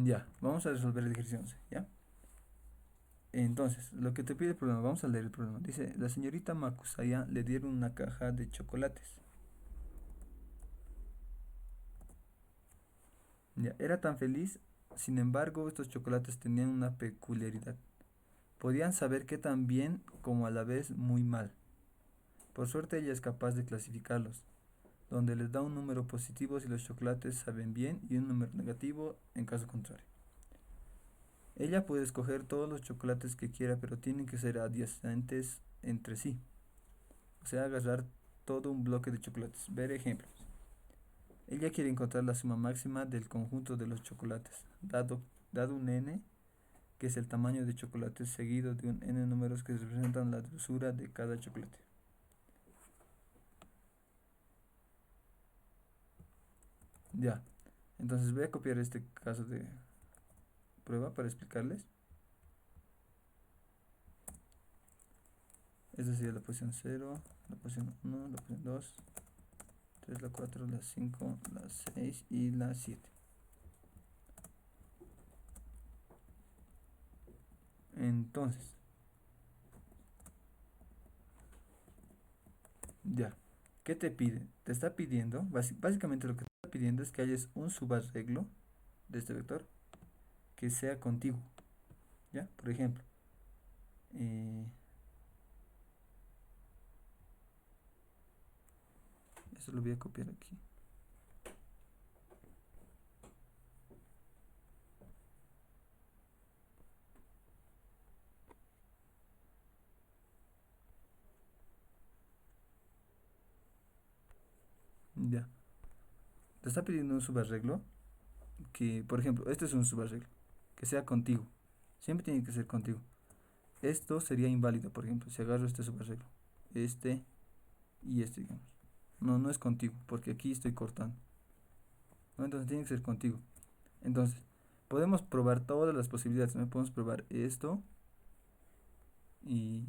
Ya, vamos a resolver el ejercicio 11, ¿ya? Entonces, lo que te pide el problema, vamos a leer el problema. Dice, la señorita Makusaya le dieron una caja de chocolates. Ya, era tan feliz, sin embargo, estos chocolates tenían una peculiaridad. Podían saber que tan bien como a la vez muy mal. Por suerte ella es capaz de clasificarlos, donde les da un número positivo si los chocolates saben bien y un número negativo en caso contrario. Ella puede escoger todos los chocolates que quiera, pero tienen que ser adyacentes entre sí. O sea, agarrar todo un bloque de chocolates. Ver ejemplos. Ella quiere encontrar la suma máxima del conjunto de los chocolates, dado un n, que es el tamaño de chocolates, seguido de un n números que representan la dulzura de cada chocolate. Ya, entonces voy a copiar este caso de prueba para explicarles. Esta sería la posición 0, la posición 1, la posición 2, 3, la 4, la 5, la 6 y la 7. Entonces, ya, ¿qué te pide? Te está pidiendo, básicamente lo que te está pidiendo es que hayas un subarreglo de este vector que sea contiguo, ¿ya? Por ejemplo, eh, eso lo voy a copiar aquí. Ya, te está pidiendo un subarreglo que, por ejemplo, este es un subarreglo, que sea contiguo, siempre tiene que ser contiguo. Esto sería inválido, por ejemplo, si agarro este subarreglo, este y este, digamos. No, no es contiguo, porque aquí estoy cortando, ¿no? Entonces tiene que ser contigo. Entonces, podemos probar todas las posibilidades, ¿no? Podemos probar esto y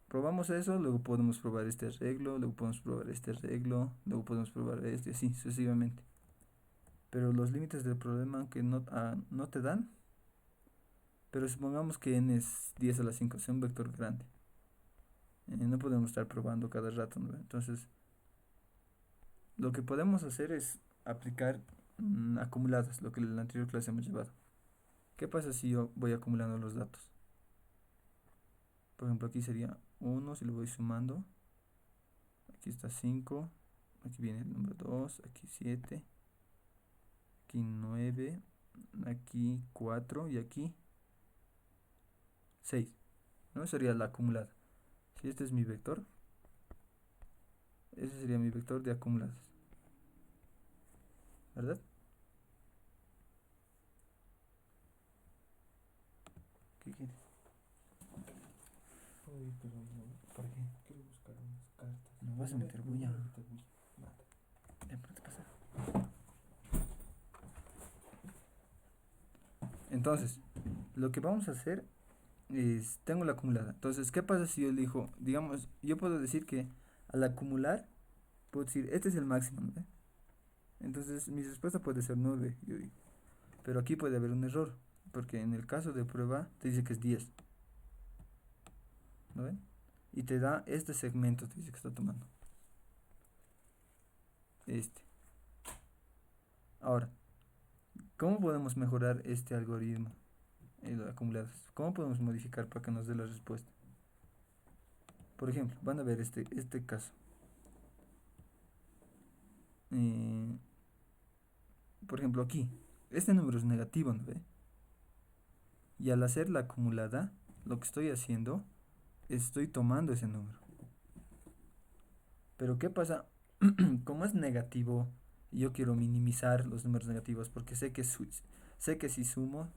probamos eso, luego podemos probar este arreglo, luego podemos probar este arreglo, luego podemos probar este, así sucesivamente. Pero los límites del problema, aunque no te dan, pero supongamos que n es 10 a la 5, sea un vector grande. No podemos estar probando cada rato, ¿no? Entonces, lo que podemos hacer es aplicar acumuladas, lo que en la anterior clase hemos llevado. ¿Qué pasa si yo voy acumulando los datos? Por ejemplo, aquí sería 1, si lo voy sumando. Aquí está 5, aquí viene el número 2, aquí 7, aquí 9, aquí 4 y aquí 6, ¿no? Eso sería la acumulada. Si este es mi vector, ese sería mi vector de acumuladas, ¿verdad? ¿Qué quieres? Uy, pero no. ¿Por qué? Quiero buscar unas cartas. No vas a meter No, bulla. no, meter bulla. Nada. Ya, ¿qué te pasa? Entonces, lo que vamos a hacer es, tengo la acumulada. Entonces, ¿qué pasa si yo elijo, digamos, yo puedo decir que al acumular, puedo decir, este es el máximo, ¿no? Entonces, mi respuesta puede ser 9, yo digo. Pero aquí puede haber un error, porque en el caso de prueba te dice que es 10, ¿no ven? Y te da este segmento, te dice que está tomando. Este. Ahora, ¿cómo podemos mejorar este algoritmo? El acumulado. ¿Cómo podemos modificar para que nos dé la respuesta? Por ejemplo, van a ver este caso. Eh, por ejemplo, aquí, este número es negativo, ¿no ve? Y al hacer la acumulada, lo que estoy haciendo, estoy tomando ese número. Pero ¿qué pasa? Como es negativo, yo quiero minimizar los números negativos porque sé que si sumo,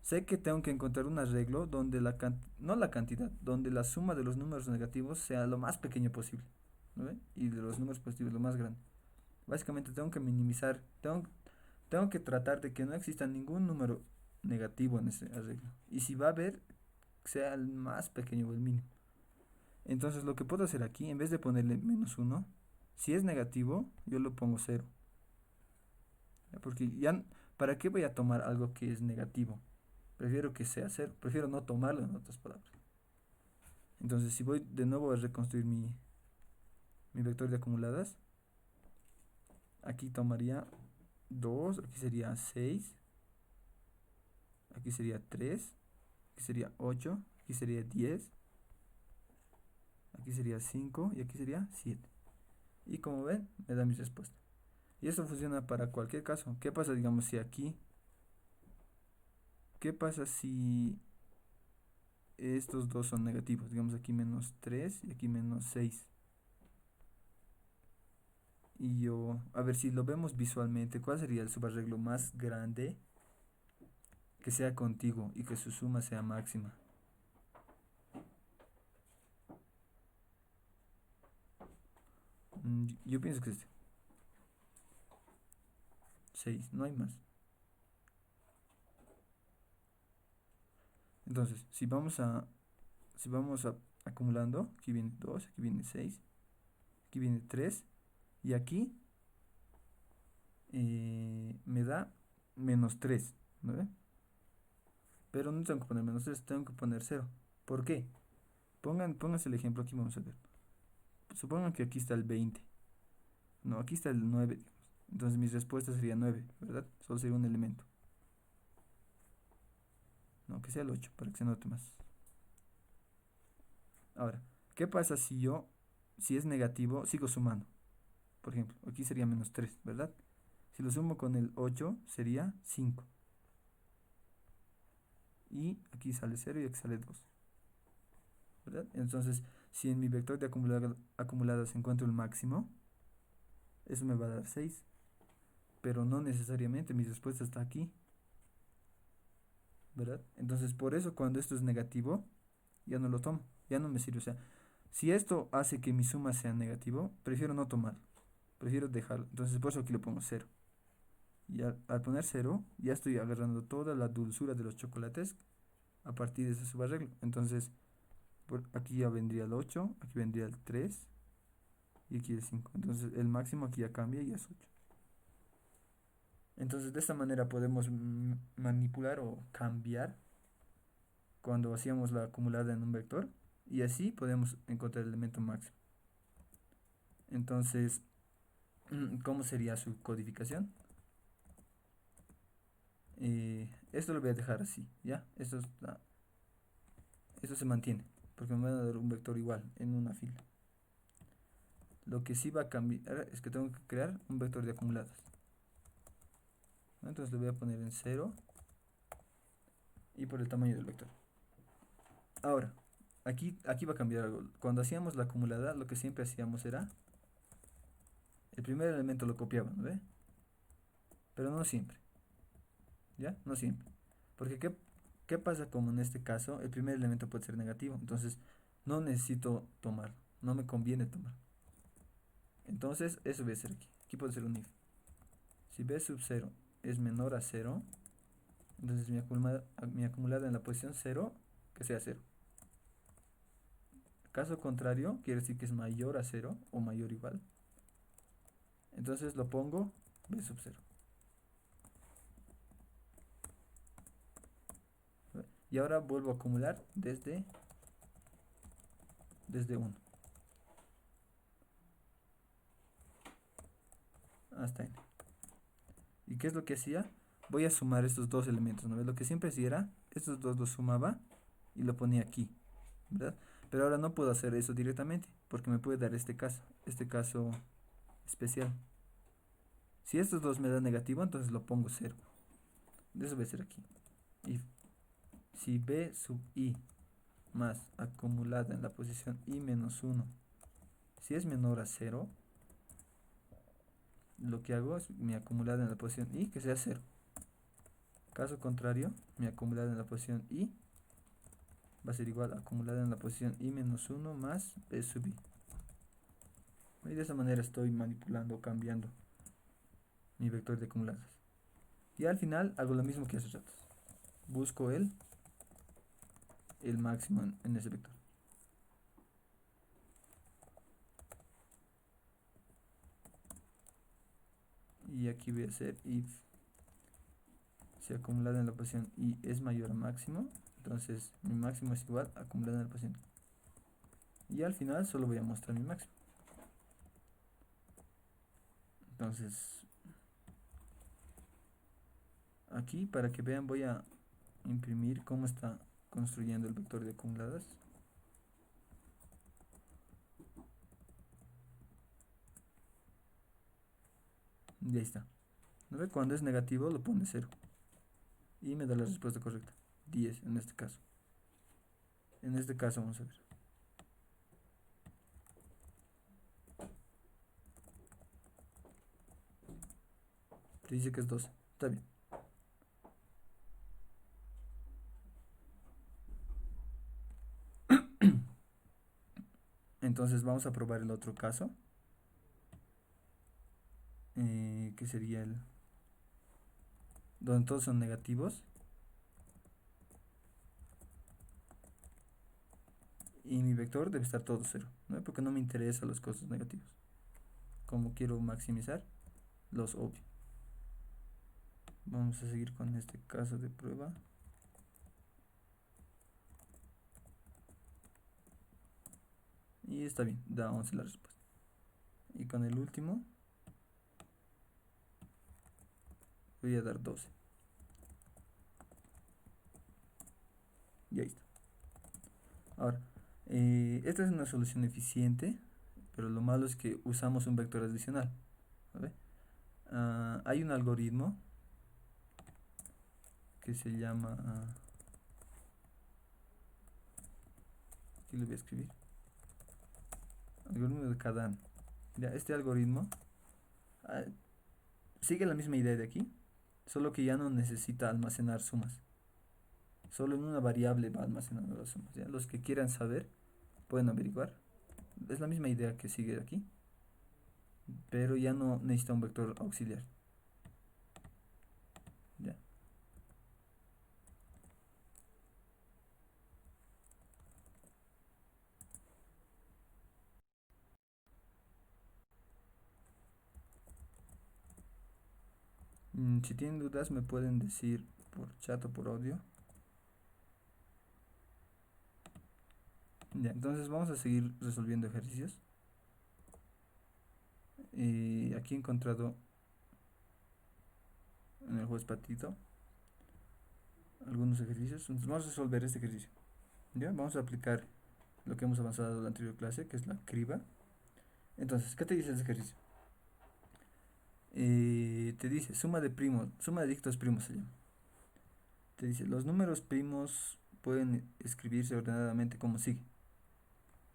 sé que tengo que encontrar un arreglo donde no la cantidad, donde la suma de los números negativos sea lo más pequeño posible, ¿no ve? Y de los números positivos lo más grande. Básicamente tengo que minimizar, tengo que tratar de que no exista ningún número negativo en ese arreglo. Y si va a haber, sea el más pequeño o el mínimo. Entonces lo que puedo hacer aquí, en vez de ponerle -1, si es negativo, yo lo pongo 0. Porque ya, ¿Para qué voy a tomar algo que es negativo? Prefiero que sea cero, prefiero no tomarlo en otras palabras. Entonces, si voy de nuevo a reconstruir mi vector de acumuladas, aquí tomaría 2, aquí sería 6, aquí sería 3, aquí sería 8, aquí sería 10, aquí sería 5 y aquí sería 7. Y como ven, me da mi respuesta. Y eso funciona para cualquier caso. ¿Qué pasa, digamos, si aquí? ¿Qué pasa si estos dos son negativos? Digamos aquí menos 3 y aquí menos 6. Y yo, a ver si lo vemos visualmente, ¿cuál sería el subarreglo más grande que sea contiguo y que su suma sea máxima? Yo pienso que es 6, no hay más. Entonces, si vamos acumulando, aquí viene 2, aquí viene 6, aquí viene 3 y aquí me da menos 3, ¿no ve? Pero no tengo que poner menos 3, tengo que poner 0. ¿Por qué? Pónganse el ejemplo aquí, vamos a ver. Supongan que aquí está el 20. No, aquí está el 9, digamos. Entonces mi respuesta sería 9, ¿verdad? Solo sería un elemento. No, que sea el 8, para que se note más. Ahora, ¿qué pasa si es negativo, sigo sumando? Por ejemplo, aquí sería menos 3, ¿verdad? Si lo sumo con el 8, sería 5. Y aquí sale 0 y aquí sale 2, ¿verdad? Entonces, si en mi vector de acumuladas encuentro el máximo, eso me va a dar 6. Pero no necesariamente, mi respuesta está aquí, ¿verdad? Entonces, por eso cuando esto es negativo, ya no lo tomo, ya no me sirve. O sea, si esto hace que mi suma sea negativo, prefiero no tomarlo, prefiero dejarlo. Entonces, por eso aquí le pongo 0. Y al poner 0, ya estoy agarrando toda la dulzura de los chocolates a partir de ese subarreglo. Entonces, aquí ya vendría el 8, aquí vendría el 3 y aquí el 5. Entonces, el máximo aquí ya cambia y es 8. Entonces, de esta manera podemos manipular o cambiar cuando hacíamos la acumulada en un vector y así podemos encontrar el elemento máximo. Entonces, ¿cómo sería su codificación? Esto lo voy a dejar así, ¿ya? Esto se mantiene, porque me van a dar un vector igual en una fila. Lo que sí va a cambiar es que tengo que crear un vector de acumuladas, ¿no? Entonces le voy a poner en 0 y por el tamaño del vector. Ahora, aquí va a cambiar algo. Cuando hacíamos la acumulada, lo que siempre hacíamos era el primer elemento lo copiaba, ¿no ve? Pero no siempre, ¿ya? No siempre. Porque ¿qué pasa como en este caso? El primer elemento puede ser negativo, entonces no necesito tomarlo, no me conviene tomar. Entonces eso voy a hacer aquí. Aquí puede ser un if. Si b sub 0 es menor a 0, entonces mi acumulada en la posición 0, que sea 0. Caso contrario, quiere decir que es mayor a 0 o mayor o igual. Entonces lo pongo b sub 0. Y ahora vuelvo a acumular desde 1 hasta n. ¿Y qué es lo que hacía? Voy a sumar estos dos elementos, ¿no ves? Lo que siempre hacía era, estos dos los sumaba y lo ponía aquí, ¿verdad? Pero ahora no puedo hacer eso directamente, porque me puede dar este caso especial. Si estos dos me dan negativo, entonces lo pongo 0. Eso va a ser aquí. Y si b sub i más acumulada en la posición i menos 1, si es menor a 0, lo que hago es mi acumulada en la posición i que sea 0. Caso contrario, mi acumulada en la posición i va a ser igual a acumulada en la posición i menos 1 más b sub i. Y de esa manera estoy manipulando, cambiando mi vector de acumuladas. Y al final hago lo mismo que hace rato. Busco el máximo en ese vector. Y aquí voy a hacer if si acumulada en la posición y es mayor a máximo, entonces mi máximo es igual a acumulada en la posición. Y al final solo voy a mostrar mi máximo. Entonces, aquí para que vean voy a imprimir cómo está construyendo el vector de acumuladas. Y ahí está. ¿No ve? Cuando es negativo lo pone 0. Y me da la respuesta correcta. 10 en este caso. En este caso vamos a ver. Te dice que es 12. Está bien. Entonces vamos a probar el otro caso. Que sería el donde todos son negativos. Y mi vector debe estar todo 0, ¿no? Porque no me interesan los costos negativos. Como quiero maximizar, los obvio. Vamos a seguir con este caso de prueba. Y está bien, da 11 la respuesta. Y con el último voy a dar 12. Y ahí está. Ahora, esta es una solución eficiente, pero lo malo es que usamos un vector adicional. ¿Vale? Hay un algoritmo que se llama... aquí lo voy a escribir. Algoritmo de Cardan. Ya, este algoritmo sigue la misma idea de aquí, solo que ya no necesita almacenar sumas. Solo en una variable va almacenando las sumas. ¿Ya? Los que quieran saber pueden averiguar. Es la misma idea que sigue aquí, pero ya no necesita un vector auxiliar. ¿Ya? Si tienen dudas me pueden decir por chat o por audio. Ya, entonces vamos a seguir resolviendo ejercicios. Aquí he encontrado en el juez patito algunos ejercicios. Entonces vamos a resolver este ejercicio. ¿Ya? Vamos a aplicar lo que hemos avanzado en la anterior clase, que es la criba. Entonces, ¿qué te dice este ejercicio? Te dice suma de primos, suma de dígitos primos se llama. Te dice los números primos pueden escribirse ordenadamente como sigue.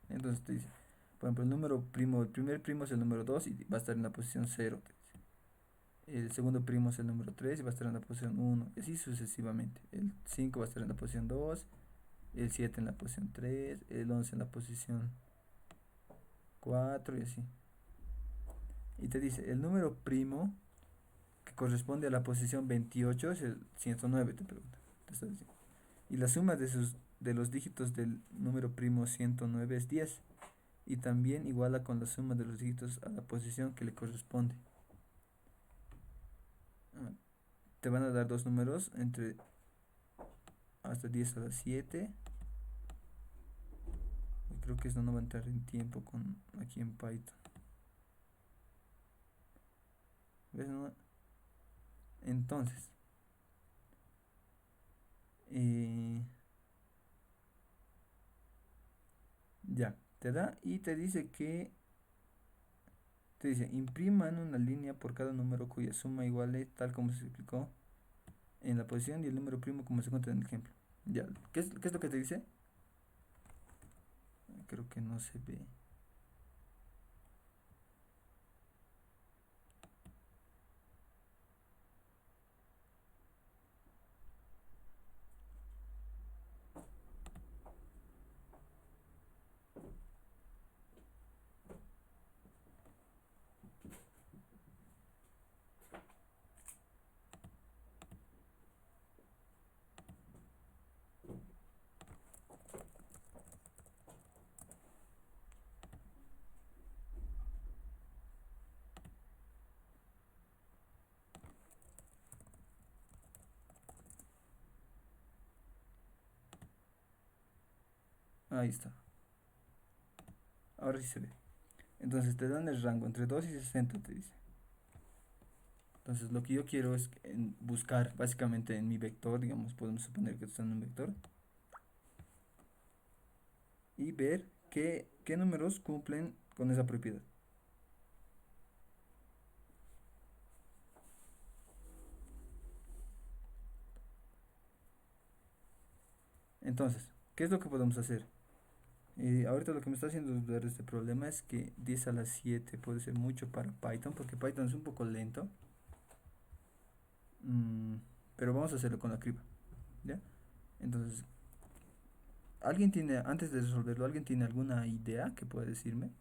Entonces te dice, por ejemplo, el número primo, el primer primo es el número 2 y va a estar en la posición 0. El segundo primo es el número 3 y va a estar en la posición 1. Y así sucesivamente. El 5 va a estar en la posición 2, el 7 en la posición 3, el 11 en la posición 4 y así. Y te dice, el número primo que corresponde a la posición 28 es el 109, te pregunta. Te está diciendo. Y la suma de los dígitos del número primo 109 es 10. Y también iguala con la suma de los dígitos a la posición que le corresponde. Te van a dar dos números entre hasta 10 a la 7. Creo que esto no va a entrar en tiempo con aquí en Python. ¿Ves? No? Entonces, ya, te da y te dice que te dice impriman una línea por cada número cuya suma iguale tal como se explicó en la posición y el número primo como se cuenta en el ejemplo. Ya, qué es lo que te dice? Creo que no se ve. Ahí está. Ahora sí se ve. Entonces te dan el rango entre 2 y 60, te dice. Entonces lo que yo quiero es buscar básicamente en mi vector, digamos, podemos suponer que está en un vector, y ver qué números cumplen con esa propiedad. Entonces, ¿qué es lo que podemos hacer? Ahorita lo que me está haciendo dudar de este problema es que 10 a la 7 puede ser mucho para Python, porque Python es un poco lento. Mm, pero vamos a hacerlo con la criba, ¿ya? Entonces, antes de resolverlo, ¿alguien tiene alguna idea que pueda decirme?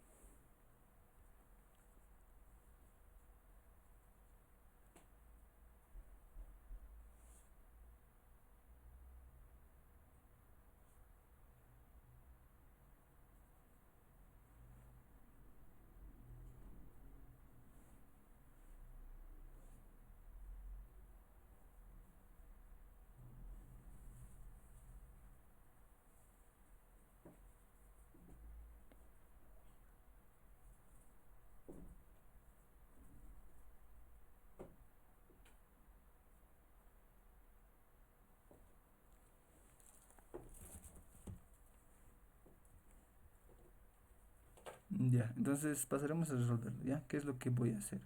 Ya, entonces pasaremos a resolverlo, ¿ya? ¿Qué es lo que voy a hacer?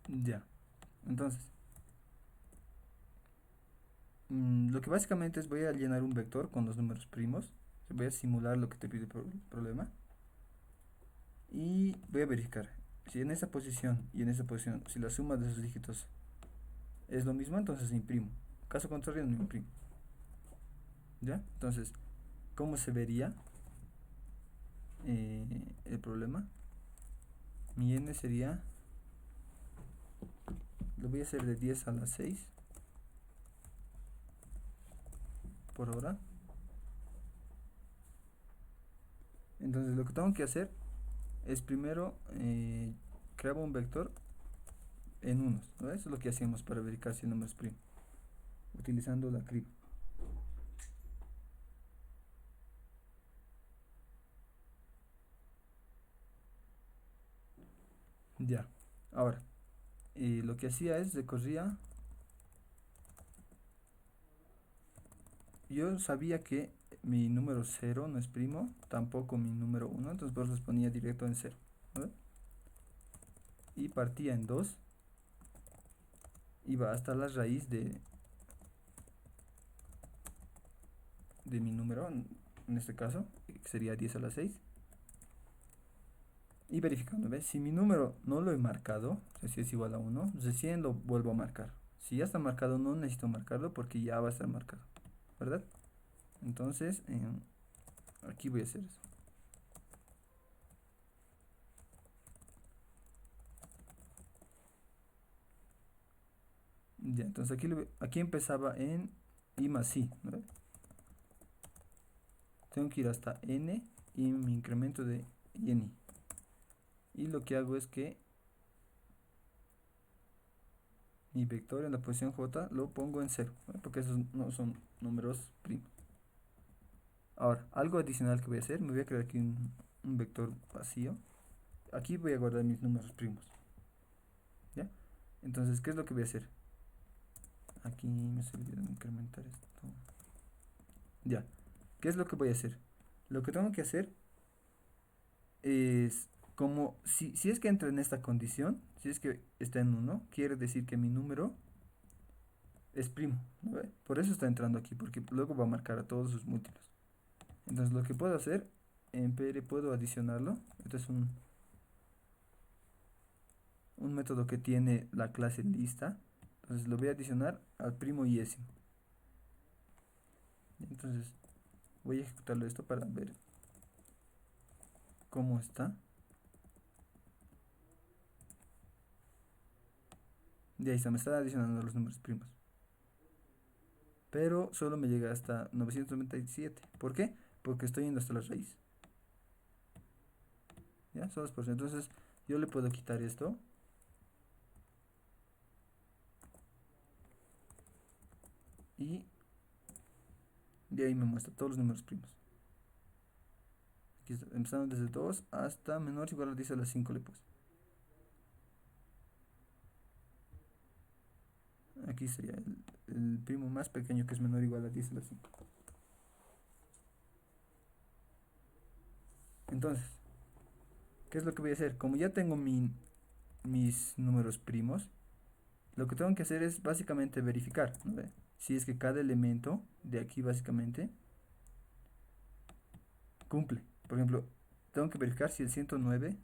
Ya, entonces, lo que básicamente es voy a llenar un vector con los números primos, voy a simular lo que te pide el problema, y voy a verificar si en esa posición y en esa posición, si la suma de esos dígitos es lo mismo, entonces imprimo. Caso contrario, no imprimo. ¿Ya? Entonces, ¿cómo se vería el problema? Mi n sería, lo voy a hacer de 10 a la 6 por ahora. Entonces, lo que tengo que hacer es primero crear un vector en unos, ¿no? Eso es lo que hacíamos para verificar si el número es primo, utilizando la crib. Ya, ahora, lo que hacía es recorría, yo sabía que mi número 0 no es primo, tampoco mi número 1, entonces por eso los ponía directo en 0, ¿no? Y partía en 2, iba hasta la raíz de mi número, en este caso, que sería 10 a la 6, y verificando, ¿ves? Si mi número no lo he marcado, o sea, si es igual a 1, recién lo vuelvo a marcar. Si ya está marcado, no necesito marcarlo porque ya va a estar marcado, ¿verdad? Entonces, aquí voy a hacer eso. Ya, entonces aquí empezaba en i más i, ¿no? Tengo que ir hasta n y mi incremento de i en i. Y lo que hago es que mi vector en la posición j lo pongo en 0, ¿no? Porque esos no son números primos. Ahora, algo adicional que voy a hacer, me voy a crear aquí un vector vacío. Aquí voy a guardar mis números primos, ¿ya? Entonces, ¿qué es lo que voy a hacer? Aquí me se olvidó incrementar esto. Ya, ¿qué es lo que voy a hacer? Lo que tengo que hacer es, como si es que entra en esta condición, si es que está en 1, quiere decir que mi número es primo, ¿no ve? Por eso está entrando aquí, porque luego va a marcar a todos sus múltiplos. Entonces lo que puedo hacer, en PR puedo adicionarlo. Este es un método que tiene la clase lista. Entonces lo voy a adicionar al primo y décimo. Entonces voy a ejecutarlo esto para ver cómo está. Y ahí está, me está adicionando los números primos. Pero solo me llega hasta 997. ¿Por qué? Porque estoy yendo hasta la raíz. ¿Ya? Solo es por eso. Entonces yo le puedo quitar esto. y de ahí me muestra todos los números primos. Aquí está, empezando desde 2 hasta menor o igual a 10 a la 5 le puse. Aquí sería el primo más pequeño, que es menor o igual a 10 a la 5. Entonces, ¿qué es lo que voy a hacer? Como ya tengo mis números primos, lo que tengo que hacer es básicamente verificar, ¿no? Si es que cada elemento de aquí básicamente cumple. Por ejemplo, tengo que verificar si el 109